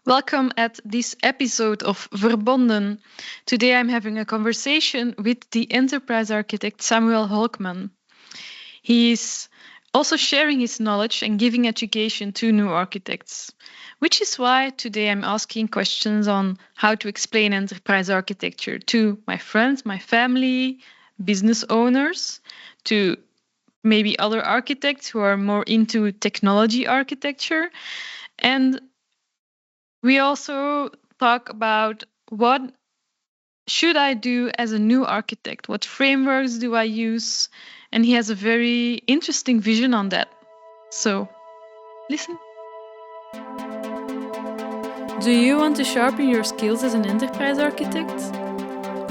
Welcome at this episode of Verbonden. Today I'm having a conversation with the enterprise architect Samuel Holcman. He is also sharing his knowledge and giving education to new architects, which is why today I'm asking questions on how to explain enterprise architecture to my friends, my family, business owners, to maybe other architects who are more into technology architecture. And we also talk about what should I do as a new architect? What frameworks do I use? And he has a very interesting vision on that. So, listen. Do you want to sharpen your skills as an enterprise architect?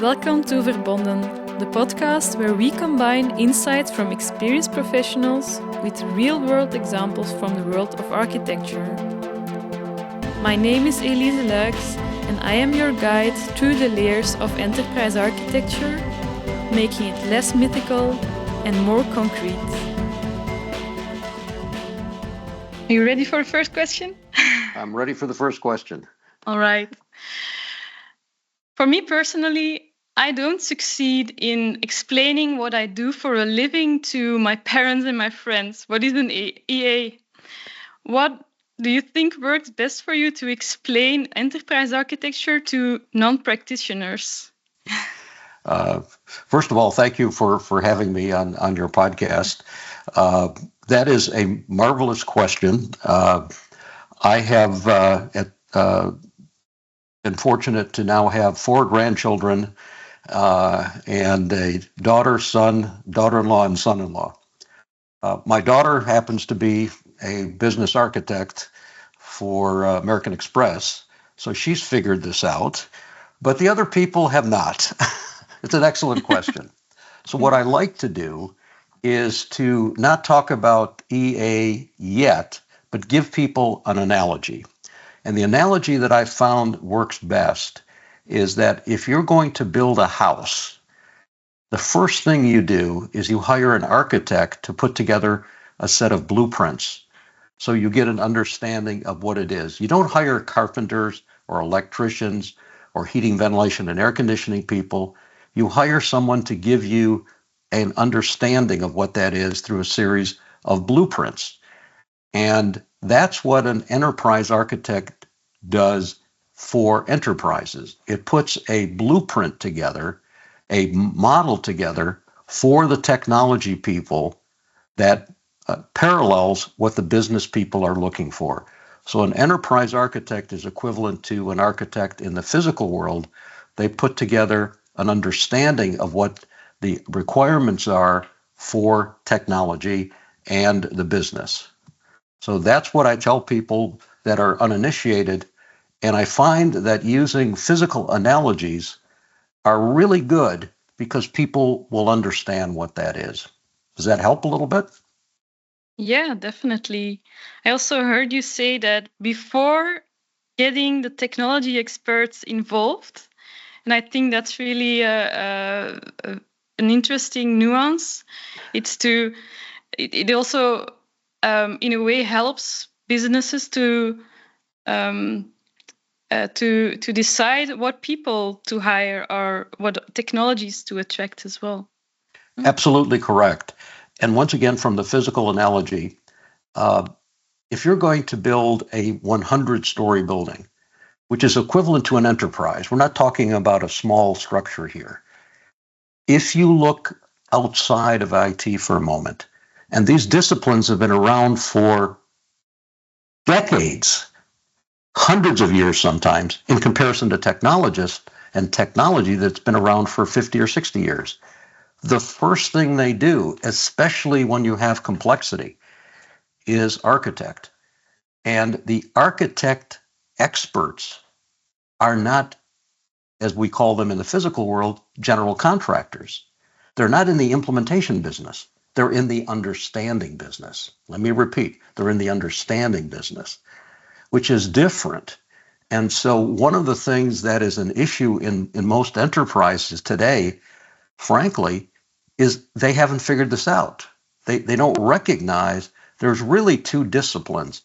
Welcome to Verbonden, the podcast where we combine insights from experienced professionals with real-world examples from the world of architecture. My name is Elise Luijks, and I am your guide through the layers of enterprise architecture, making it less mythical and more concrete. Are you ready for the first question? I'm ready for the first question. All right. For me personally, I don't succeed in explaining what I do for a living to my parents and my friends. What is an EA? What do you think works best for you to explain enterprise architecture to non-practitioners? First of all, thank you for having me on your podcast. That is a marvelous question. I have been fortunate to now have 4 grandchildren and a daughter-in-law, and son-in-law. My daughter happens to be a business architect for American Express, so she's figured this out, but the other people have not. It's an excellent question. So what I like to do is to not talk about EA yet, but give people an analogy. And the analogy that I found works best is that if you're going to build a house, the first thing you do is you hire an architect to put together a set of blueprints so you get an understanding of what it is. You don't hire carpenters or electricians or heating, ventilation, and air conditioning people. You hire someone to give you an understanding of what that is through a series of blueprints. And that's what an enterprise architect does for enterprises. It puts a blueprint together, a model together for the technology people that parallels what the business people are looking for. So an enterprise architect is equivalent to an architect in the physical world. They put together an understanding of what the requirements are for technology and the business. So that's what I tell people that are uninitiated. And I find that using physical analogies are really good because people will understand what that is. Does that help a little bit? Yeah, definitely. I also heard you say that before getting the technology experts involved, and I think that's really an interesting nuance. It also in a way helps businesses to decide what people to hire or what technologies to attract as well. Absolutely correct. And once again, from the physical analogy, if you're going to build a 100-story building, which is equivalent to an enterprise, we're not talking about a small structure here. If you look outside of IT for a moment, and these disciplines have been around for decades, hundreds of years sometimes, in comparison to technologists and technology that's been around for 50 or 60 years. The first thing they do, especially when you have complexity, is architect. And the architect experts are not, as we call them in the physical world, general contractors. They're not in the implementation business. They're in the understanding business. Let me repeat, they're in the understanding business, which is different. And so one of the things that is an issue in most enterprises today, frankly, is they haven't figured this out. They don't recognize there's really 2 disciplines.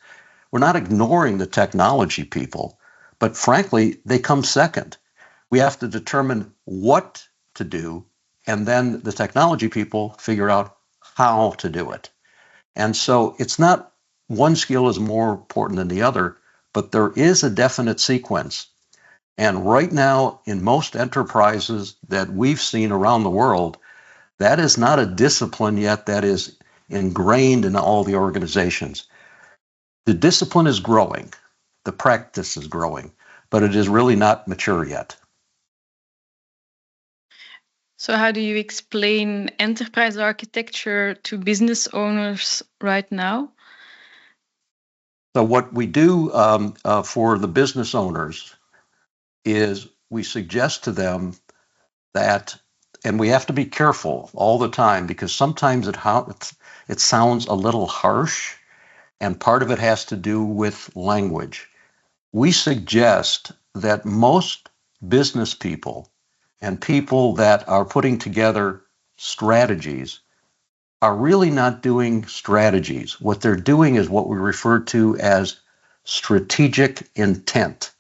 We're not ignoring the technology people, But frankly, they come second. We have to determine what to do, and then the technology people figure out how to do it. And so it's not one skill is more important than the other, but there is a definite sequence. And right now, in most enterprises that we've seen around the world, that is not a discipline yet that is ingrained in all the organizations. The discipline is growing, the practice is growing, but it is really not mature yet. So, how do you explain enterprise architecture to business owners right now? So, what we do for the business owners is we suggest to them that, and we have to be careful all the time because sometimes it sounds a little harsh, and part of it has to do with language. We suggest that most business people and people that are putting together strategies are really not doing strategies. What they're doing is what we refer to as strategic intent,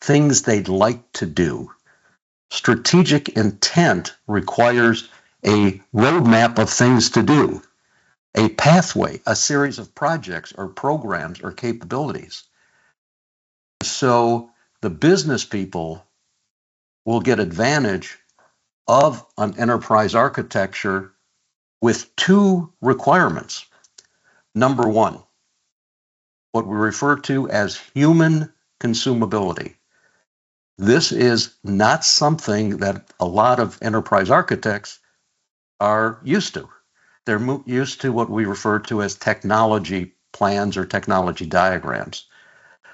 things they'd like to do. Strategic intent requires a roadmap of things to do, a pathway, a series of projects or programs or capabilities. So the business people will get advantage of an enterprise architecture with two requirements. Number one, what we refer to as human consumability. This is not something that a lot of enterprise architects are used to. They're used to what we refer to as technology plans or technology diagrams.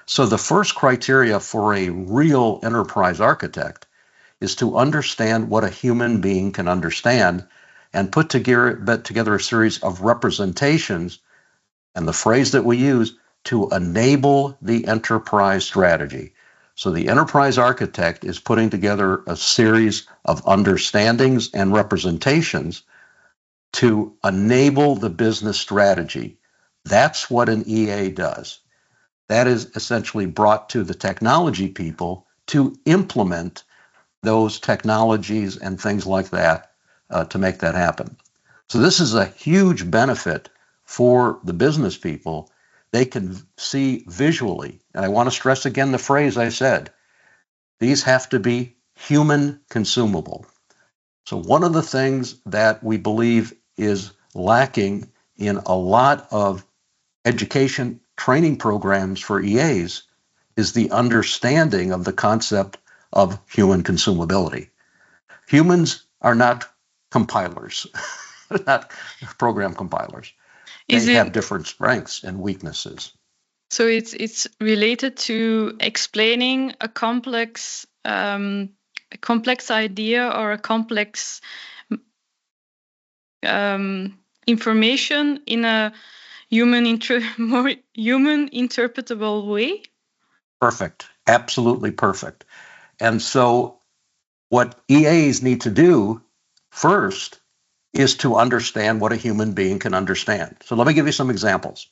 So the first criteria for a real enterprise architect is to understand what a human being can understand and put together a series of representations, and the phrase that we use, to enable the enterprise strategy. So the enterprise architect is putting together a series of understandings and representations to enable the business strategy. That's what an EA does. That is essentially brought to the technology people to implement those technologies and things like that to make that happen. So this is a huge benefit for the business people. They can see visually, and I want to stress again the phrase I said, these have to be human consumable. So one of the things that we believe is lacking in a lot of education training programs for EAs is the understanding of the concept of human consumability. Humans are not compilers, not program compilers. They have different strengths and weaknesses. So it's related to explaining a complex idea or a complex information in a more human interpretable way. Perfect. Absolutely perfect. And so what EAs need to do first is to understand what a human being can understand. So let me give you some examples.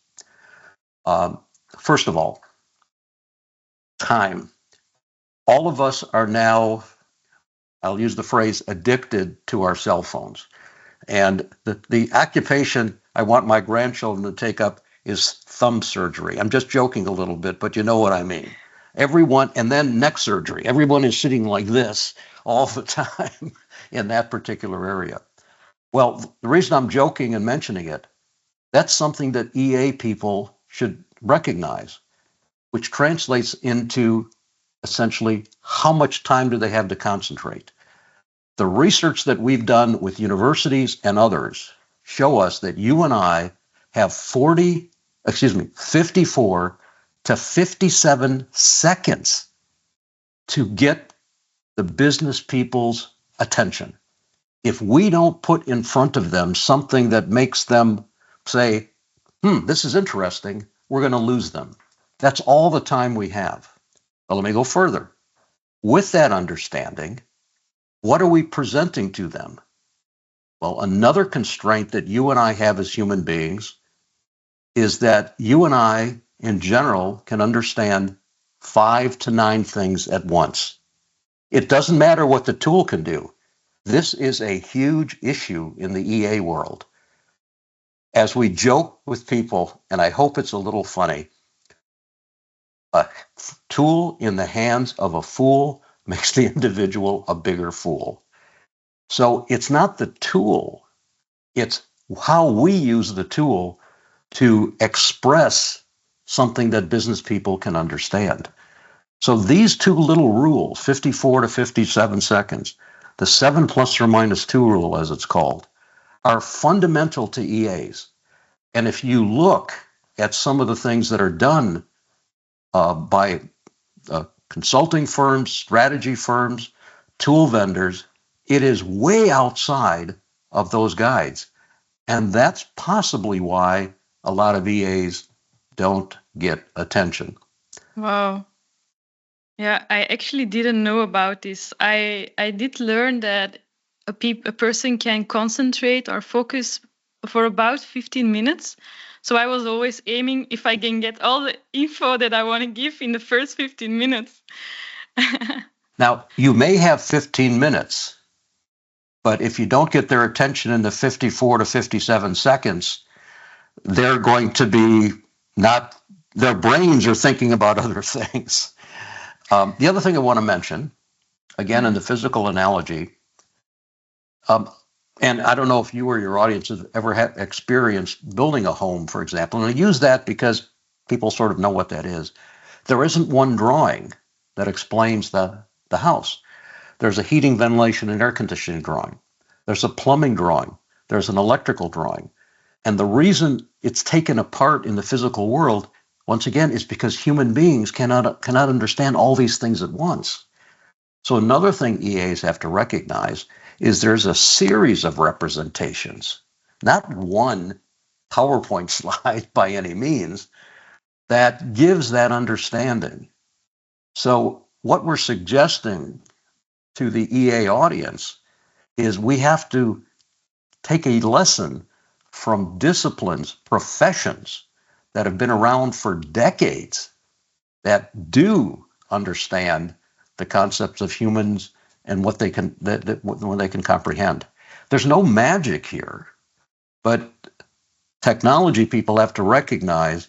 First of all, time. All of us are now, I'll use the phrase, addicted to our cell phones. And the occupation I want my grandchildren to take up is thumb surgery. I'm just joking a little bit, but you know what I mean. Everyone, and then neck surgery. Everyone is sitting like this all the time in that particular area. Well, the reason I'm joking and mentioning it, that's something that EA people should recognize, which translates into essentially how much time do they have to concentrate. The research that we've done with universities and others show us that you and I have 54 to 57 seconds to get the business people's attention. If we don't put in front of them something that makes them say, this is interesting, we're going to lose them. That's all the time we have. Well, let me go further. With that understanding, what are we presenting to them? Well, another constraint that you and I have as human beings is that you and I, in general, can understand 5 to 9 things at once. It doesn't matter what the tool can do. This is a huge issue in the EA world. As we joke with people, and I hope it's a little funny, a tool in the hands of a fool makes the individual a bigger fool. So it's not the tool, it's how we use the tool to express something that business people can understand. So these two little rules, 54 to 57 seconds, the 7 plus or minus 2 rule, as it's called, are fundamental to EAs. And if you look at some of the things that are done by consulting firms, strategy firms, tool vendors, it is way outside of those guides. And that's possibly why a lot of EAs don't get attention. Wow. Yeah, I actually didn't know about this. I did learn that a person can concentrate or focus for about 15 minutes. So I was always aiming if I can get all the info that I want to give in the first 15 minutes. Now, you may have 15 minutes, but if you don't get their attention in the 54 to 57 seconds, they're going to be not, their brains are thinking about other things. The other thing I want to mention, again, in the physical analogy, and I don't know if you or your audience have ever had experience building a home, for example, and I use that because people sort of know what that is. There isn't one drawing that explains the house. There's a heating, ventilation, and air conditioning drawing. There's a plumbing drawing. There's an electrical drawing. And the reason it's taken apart in the physical world, once again, is because human beings cannot understand all these things at once. So another thing EAs have to recognize is there's a series of representations, not one PowerPoint slide by any means, that gives that understanding. So what we're suggesting to the EA audience is we have to take a lesson from disciplines, professions that have been around for decades that do understand the concepts of humans and what they can when they can comprehend. There's no magic here, but technology people have to recognize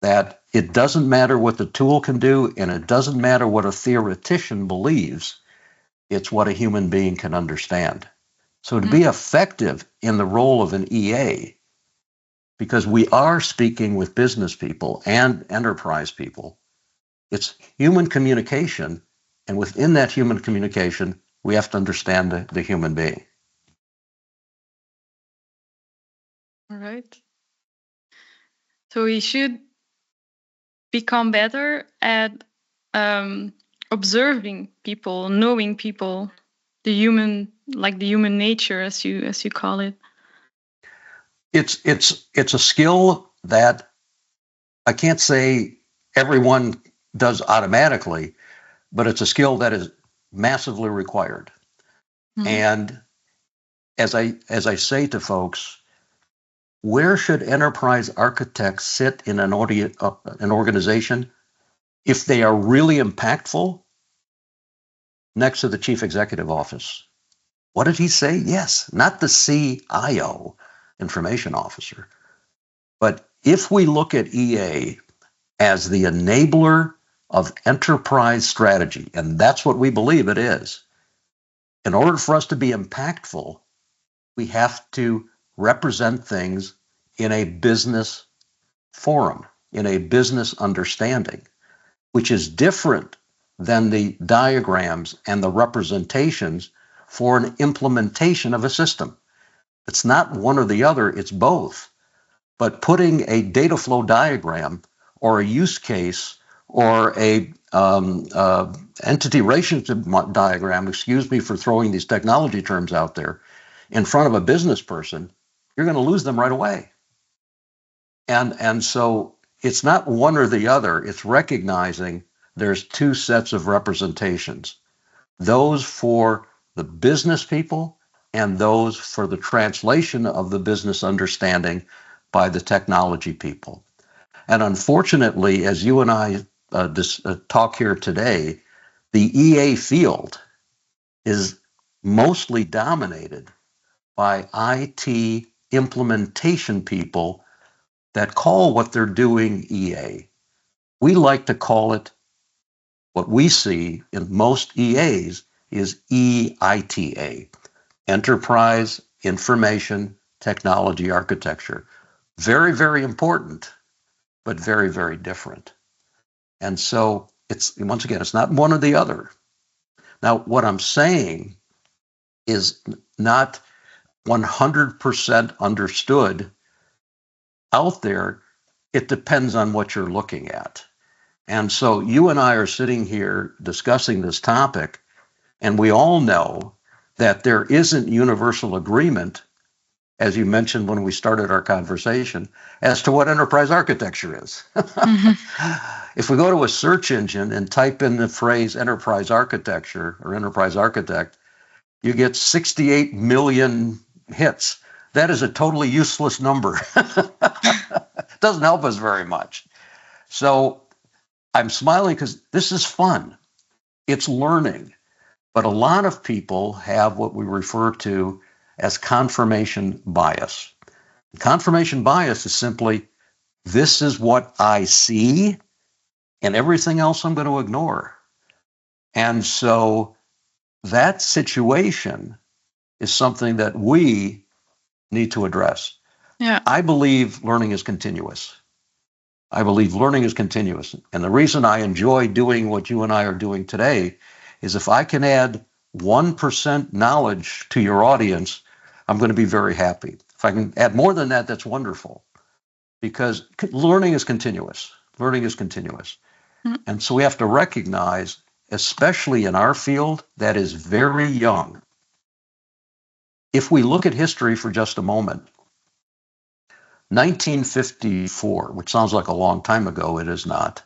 that it doesn't matter what the tool can do, and it doesn't matter what a theoretician believes. It's what a human being can understand. So to be effective in the role of an EA, because we are speaking with business people and enterprise people, it's human communication, and within that human communication, we have to understand the human being. All right. So we should become better at observing people, knowing people, the human nature, as you call it. It's a skill that I can't say everyone does automatically, but it's a skill that is massively required. Mm-hmm. And as I say to folks, where should enterprise architects sit in an organization if they are really impactful? Next to the chief executive office. What did he say? Yes, not the CIO, information officer. But if we look at EA as the enabler of enterprise strategy, and that's what we believe it is, in order for us to be impactful, we have to represent things in a business forum, in a business understanding, which is different than the diagrams and the representations for an implementation of a system. It's not one or the other, it's both. But putting a data flow diagram or a use case or a entity relationship diagram, excuse me for throwing these technology terms out there, in front of a business person, you're going to lose them right away. And so it's not one or the other, it's recognizing there's two sets of representations, those for the business people and those for the translation of the business understanding by the technology people. And unfortunately, as you and I this talk here today, the EA field is mostly dominated by IT implementation people that call what they're doing EA. We like to call it, what we see in most EAs is EITA, Enterprise Information Technology Architecture. Very, very important, but very, very different. And so it's, once again, it's not one or the other. Now, what I'm saying is not 100% understood out there. It depends on what you're looking at. And so you and I are sitting here discussing this topic, and we all know that there isn't universal agreement, as you mentioned when we started our conversation, as to what enterprise architecture is. If we go to a search engine and type in the phrase enterprise architecture or enterprise architect, you get 68 million hits. That is a totally useless number. Doesn't help us very much. So I'm smiling because this is fun. It's learning. But a lot of people have what we refer to as confirmation bias. Confirmation bias is simply, this is what I see, and everything else I'm going to ignore. And so that situation is something that we need to address. Yeah. I believe learning is continuous. I believe learning is continuous. And the reason I enjoy doing what you and I are doing today is if I can add 1% knowledge to your audience, I'm going to be very happy. If I can add more than that, that's wonderful. Because learning is continuous. Learning is continuous. And so we have to recognize, especially in our field that is very young, if we look at history for just a moment, 1954, which sounds like a long time ago, it is not,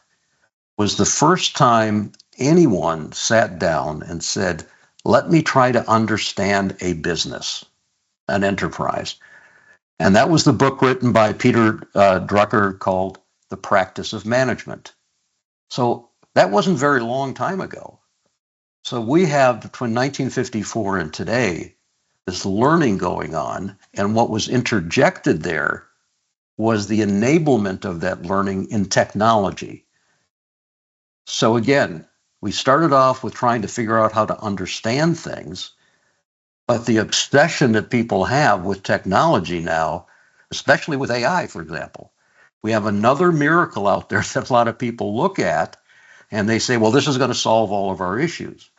was the first time anyone sat down and said, let me try to understand a business, an enterprise. And that was the book written by Peter Drucker called The Practice of Management. So that wasn't very long time ago. So we have between 1954 and today this learning going on, and what was interjected there was the enablement of that learning in technology. So again, we started off with trying to figure out how to understand things, but the obsession that people have with technology now, especially with AI, for example, we have another miracle out there that a lot of people look at and they say, well, this is going to solve all of our issues.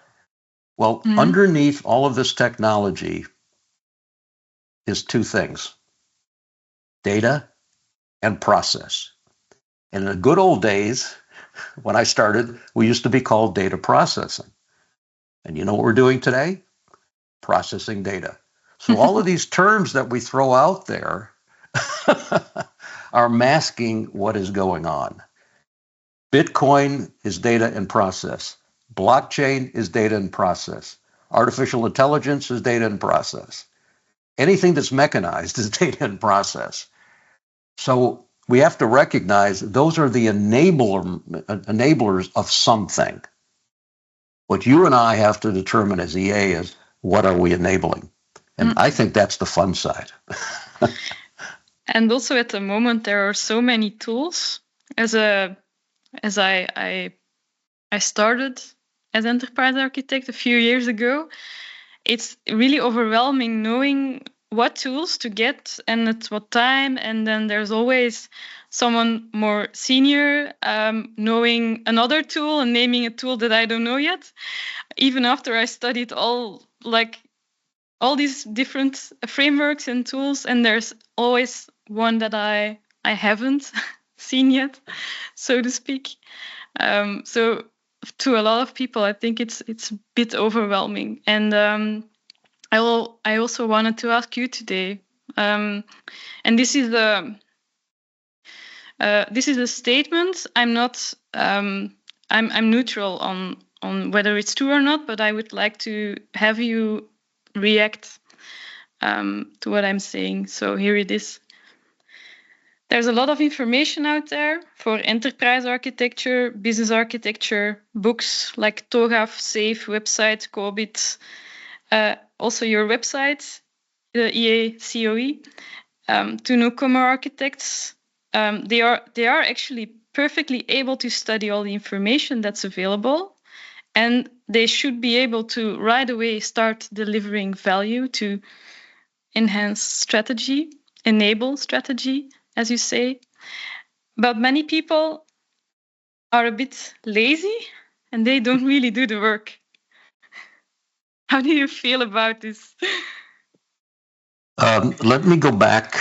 Well, underneath all of this technology is two things: data and process. And in the good old days, when I started, we used to be called data processing. And you know what we're doing today? Processing data. So all of these terms that we throw out there are masking what is going on. Bitcoin is data and process. Blockchain is data and process. Artificial intelligence is data and process. Anything that's mechanized is data and process. So we have to recognize those are the enablers of something. What you and I have to determine as EA is, what are we enabling? And I think that's the fun side. And also at the moment, there are so many tools. As I started as enterprise architect a few years ago, it's really overwhelming knowing what tools to get and at what time. And then there's always someone more senior knowing another tool and naming a tool that I don't know yet. Even after I studied all these different frameworks and tools, and there's always one that I haven't seen yet, so to speak. So to a lot of people, I think it's a bit overwhelming. And I also wanted to ask you today, and this is a statement. I'm not. I'm neutral on whether it's true or not, but I would like to have you react to what I'm saying. So here it is. There's a lot of information out there for enterprise architecture, business architecture, books like TOGAF, SAFE, website, COBIT, also your website, the EA COE, to newcomer architects. They are actually perfectly able to study all the information that's available, and they should be able to right away start delivering value to enhance strategy, enable strategy, as you say. But many people are a bit lazy and they don't really do the work. How do you feel about this? Let me go back.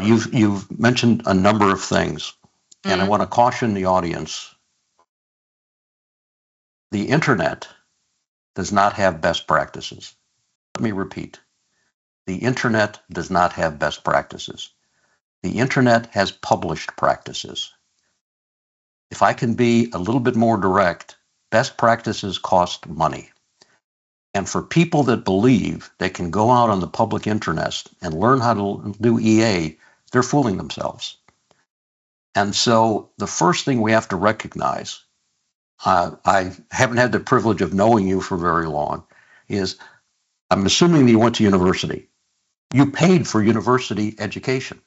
You've mentioned a number of things, and I want to caution the audience. The internet does not have best practices. Let me repeat. The internet does not have best practices. The internet has published practices. If I can be a little bit more direct, best practices cost money. And for people that believe they can go out on the public internet and learn how to do EA, they're fooling themselves. And so the first thing we have to recognize, I haven't had the privilege of knowing you for very long, is I'm assuming that you went to university. You paid for university education.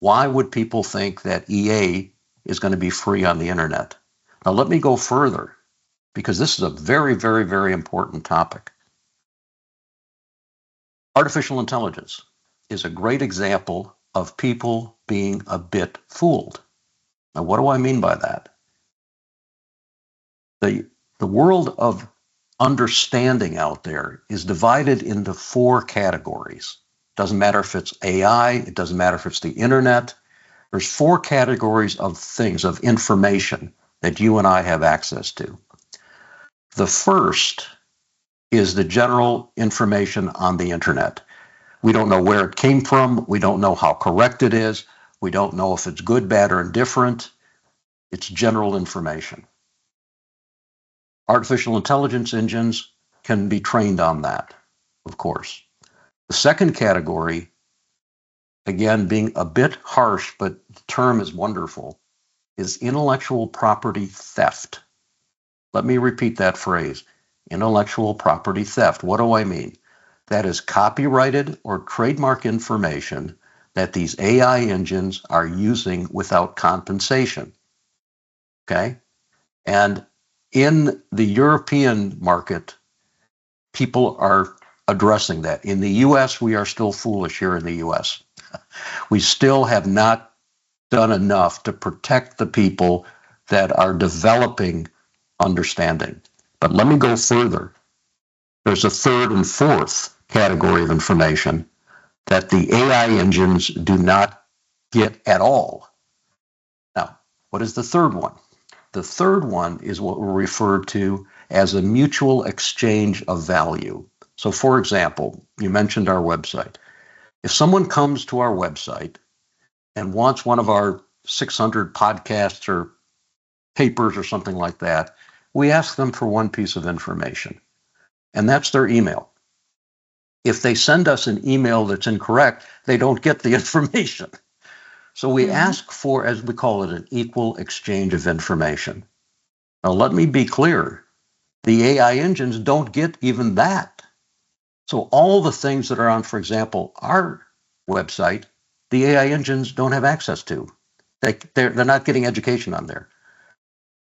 Why would people think that EA is going to be free on the internet? Now, let me go further, because this is a very, very, very important topic. Artificial intelligence is a great example of people being a bit fooled. Now, what do I mean by that? The world of understanding out there is divided into 4 categories. Doesn't matter if it's AI, it doesn't matter if it's the internet. There's 4 categories of things, of information that you and I have access to. The first is the general information on the internet. We don't know where it came from. We don't know how correct it is. We don't know if it's good, bad, or indifferent. It's general information. Artificial intelligence engines can be trained on that, of course. The second category, again, being a bit harsh, but the term is wonderful, is intellectual property theft. Let me repeat that phrase, intellectual property theft. What do I mean? That is copyrighted or trademark information that these AI engines are using without compensation. Okay? And in the European market, people are addressing that. In the US, we are still foolish here in the US. We still have not done enough to protect the people that are developing understanding. But let me go further. There's a third and fourth category of information that the AI engines do not get at all. Now, what is the third one? The third one is what we refer to as a mutual exchange of value. So, for example, you mentioned our website. If someone comes to our website and wants one of our 600 podcasts or papers or something like that, we ask them for one piece of information, and that's their email. If they send us an email that's incorrect, they don't get the information. So we ask for, as we call it, an equal exchange of information. Now, let me be clear. The AI engines don't get even that. So all the things that are on, for example, our website, the AI engines don't have access to. They're not getting education on there.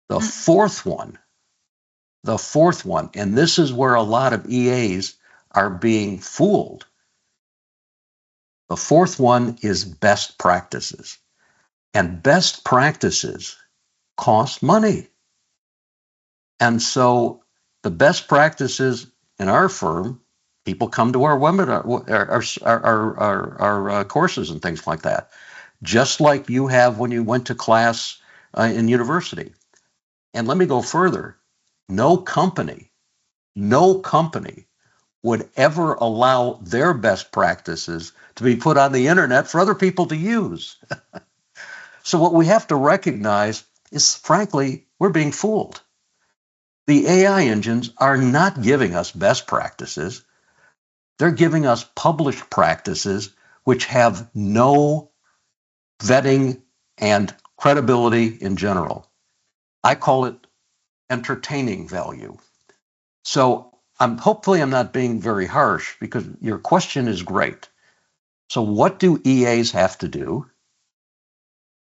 The fourth one, and this is where a lot of EAs are being fooled. The fourth one is best practices. And best practices cost money. And so the best practices in our firm, people come to our webinar, our courses and things like that, just like you have when you went to class in university. And let me go further. No company would ever allow their best practices to be put on the internet for other people to use. So what we have to recognize is, frankly, we're being fooled. The AI engines are not giving us best practices. They're giving us published practices which have no vetting, and credibility in general. I call it entertaining value. So hopefully I'm not being very harsh because your question is great. So what do EAs have to do?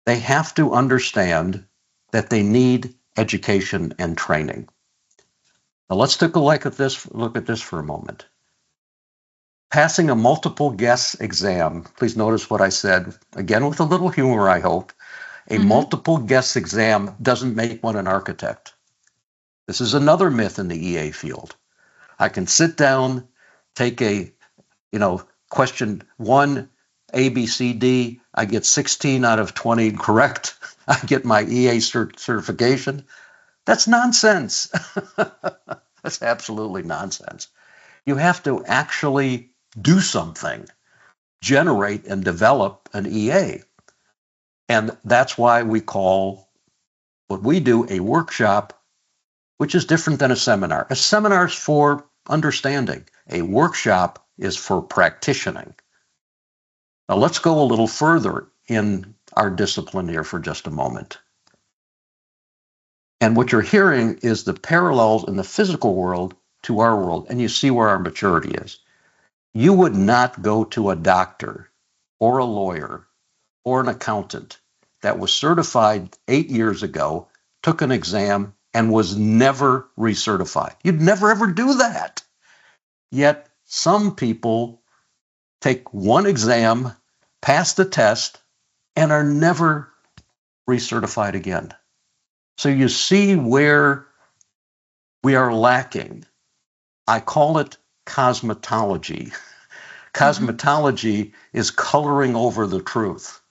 They have to understand that they need education and training. Now let's take a look at this for a moment. Passing a multiple guess exam, please notice what I said, again with a little humor, I hope. A multiple guess exam doesn't make one an architect. This is another myth in the EA field. I can sit down, take a, question 1, A, B, C, D. I get 16 out of 20 correct. I get my EA certification. That's nonsense. That's absolutely nonsense. You have to actually do something, generate and develop an EA. And that's why we call what we do a workshop, which is different than a seminar. A seminar is for understanding. A workshop is for practicing. Now let's go a little further in our discipline here for just a moment. And what you're hearing is the parallels in the physical world to our world, and you see where our maturity is. You would not go to a doctor or a lawyer or an accountant that was certified 8 years ago, took an exam, and was never recertified. You'd never ever do that. Yet some people take one exam, pass the test, and are never recertified again. So you see where we are lacking. I call it cosmetology. Cosmetology is coloring over the truth.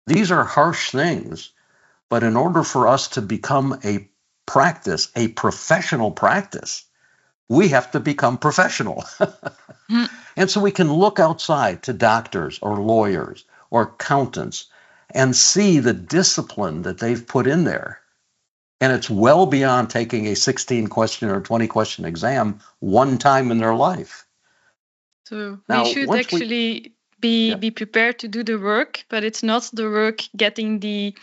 These are harsh things, but in order for us to become a practice, a professional practice, we have to become professional. And so we can look outside to doctors or lawyers or accountants and see the discipline that they've put in there. And it's well beyond taking a 16 question or 20 question exam one time in their life. So Now, we should actually be prepared to do the work, but it's not the work getting the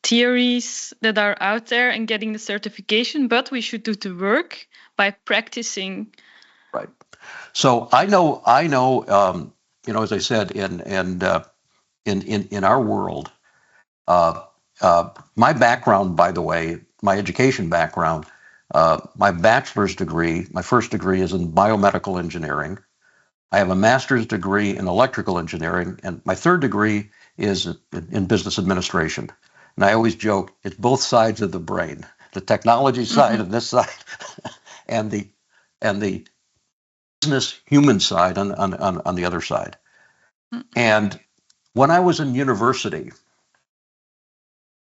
theories that are out there and getting the certification, but we should do the work by practicing. Right. So I know, as I said, in our world, my background, by the way, my education background, my bachelor's degree, my first degree is in biomedical engineering. I have a master's degree in electrical engineering, and my third degree is in business administration. And I always joke, it's both sides of the brain, the technology side and this side, and the business human side on the other side. And when I was in university,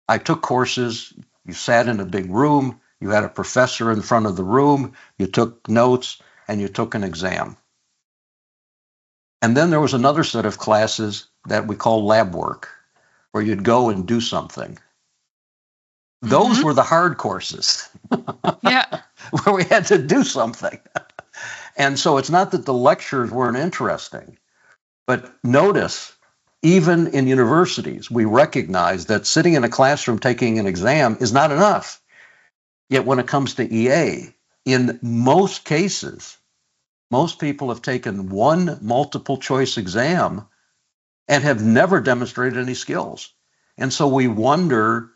I took courses. You sat in a big room, you had a professor in front of the room, you took notes, and you took an exam. And then there was another set of classes that we call lab work, where you'd go and do something. Those were the hard courses. Yeah. Where we had to do something. And so it's not that the lectures weren't interesting, but notice, even in universities, we recognize that sitting in a classroom taking an exam is not enough. Yet when it comes to EA, in most cases, most people have taken one multiple choice exam and have never demonstrated any skills. And so we wonder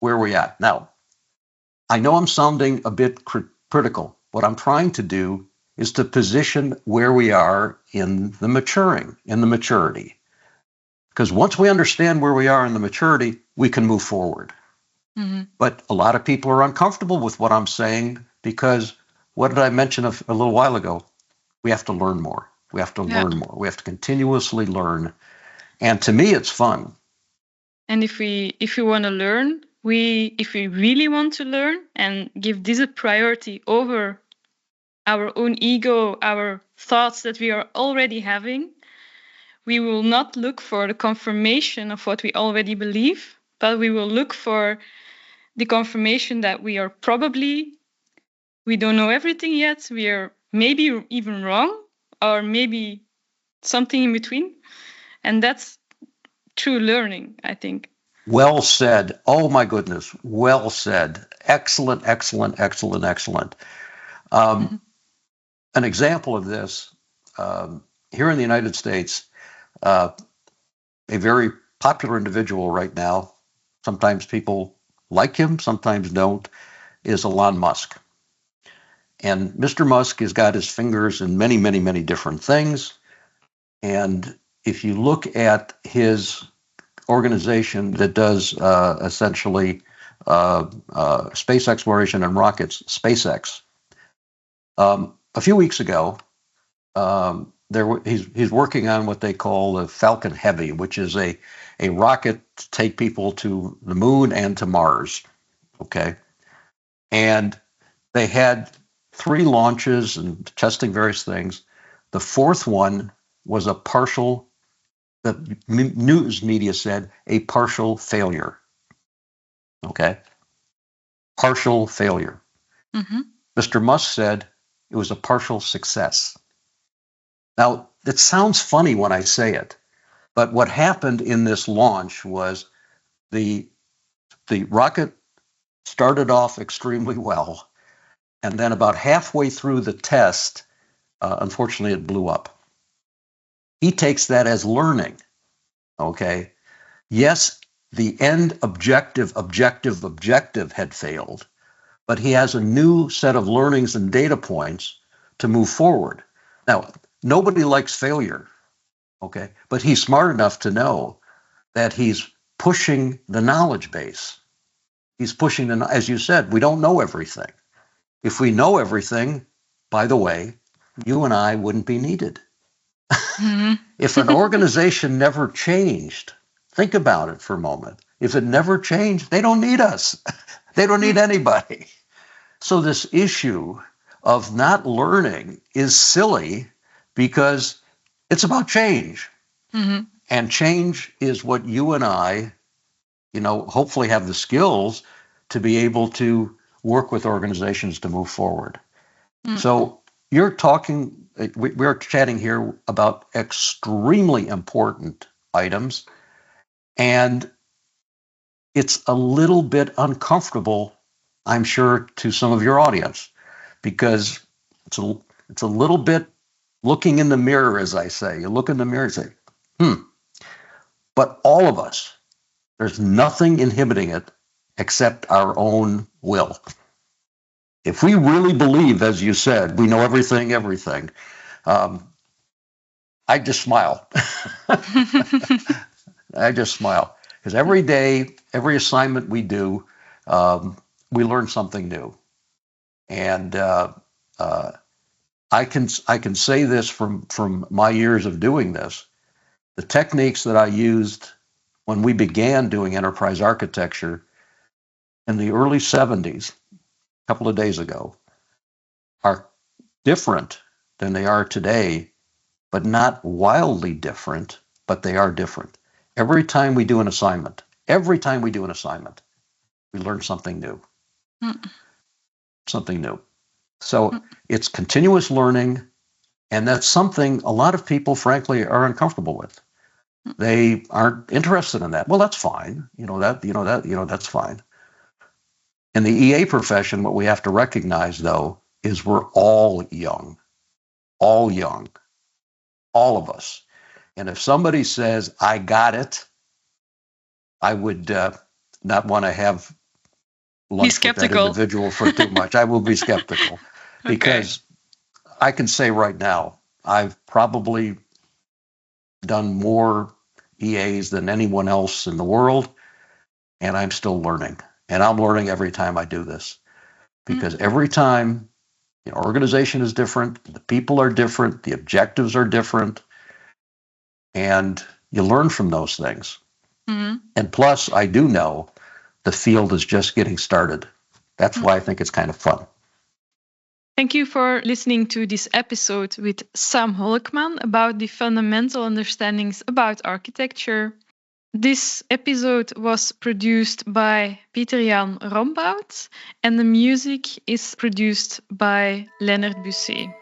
where we're at. Now, I know I'm sounding a bit critical. What I'm trying to do is to position where we are in the maturity. Because once we understand where we are in the maturity, we can move forward. But a lot of people are uncomfortable with what I'm saying because what did I mention a little while ago? We have to learn more. We have to learn more. We have to continuously learn. And to me, it's fun. And if we want to learn, if we really want to learn and give this a priority over our own ego, our thoughts that we are already having, we will not look for the confirmation of what we already believe, but we will look for the confirmation that we don't know everything yet. We are maybe even wrong, or maybe something in between. And that's true learning, I think. Well said. Oh my goodness. Well said. Excellent, excellent, excellent, excellent. An example of this, here in the United States, a very popular individual right now, sometimes people like him, sometimes don't, is Elon Musk. And Mr. Musk has got his fingers in many, many, many different things. And if you look at his organization that does essentially space exploration and rockets, SpaceX, a few weeks ago, he's working on what they call the Falcon Heavy, which is a rocket to take people to the moon and to Mars. Okay. And they had 3 launches and testing various things. The 4th one was a partial, the news media said, a partial failure. Okay. Partial failure. Mm-hmm. Mr. Musk said it was a partial success. Now, it sounds funny when I say it, but what happened in this launch was the rocket started off extremely well, and then about halfway through the test, unfortunately, it blew up. He takes that as learning, okay? Yes, the end objective had failed, but he has a new set of learnings and data points to move forward. Now, nobody likes failure, okay? But he's smart enough to know that he's pushing the knowledge base. He's pushing as you said, we don't know everything. If we know everything, by the way, you and I wouldn't be needed. Mm-hmm. If an organization never changed, think about it for a moment. If it never changed, they don't need us. They don't need anybody. So this issue of not learning is silly because it's about change. Mm-hmm. And change is what you and I, hopefully have the skills to be able to work with organizations to move forward. Mm-hmm. So we're chatting here about extremely important items, and it's a little bit uncomfortable, I'm sure, to some of your audience, because it's a little bit looking in the mirror, as I say. You look in the mirror and say, But all of us, there's nothing inhibiting it except our own will. If we really believe, as you said, we know everything, I just smile. I just smile. Because every day, every assignment we do, we learn something new. And I can say this from my years of doing this. The techniques that I used when we began doing enterprise architecture in the early 70s, a couple of days ago, are different than they are today, but not wildly different, but they are different. Every time we do an assignment, we learn something new. Something new. So it's continuous learning, and that's something a lot of people, frankly, are uncomfortable with. They aren't interested in that. Well, that's fine. That's fine. In the EA profession, what we have to recognize, though, is we're all young, all of us. And if somebody says, I got it, I would not want to have lunch with that individual for too much. I will be skeptical because I can say right now, I've probably done more EAs than anyone else in the world, and I'm still learning. And I'm learning every time I do this, because every time the organization is different, the people are different, the objectives are different, and you learn from those things. Mm-hmm. And plus, I do know the field is just getting started. That's why I think it's kind of fun. Thank you for listening to this episode with Sam Holcman about the fundamental understandings about architecture. This episode was produced by Pieter-Jan Rombout, and the music is produced by Leonard Busset.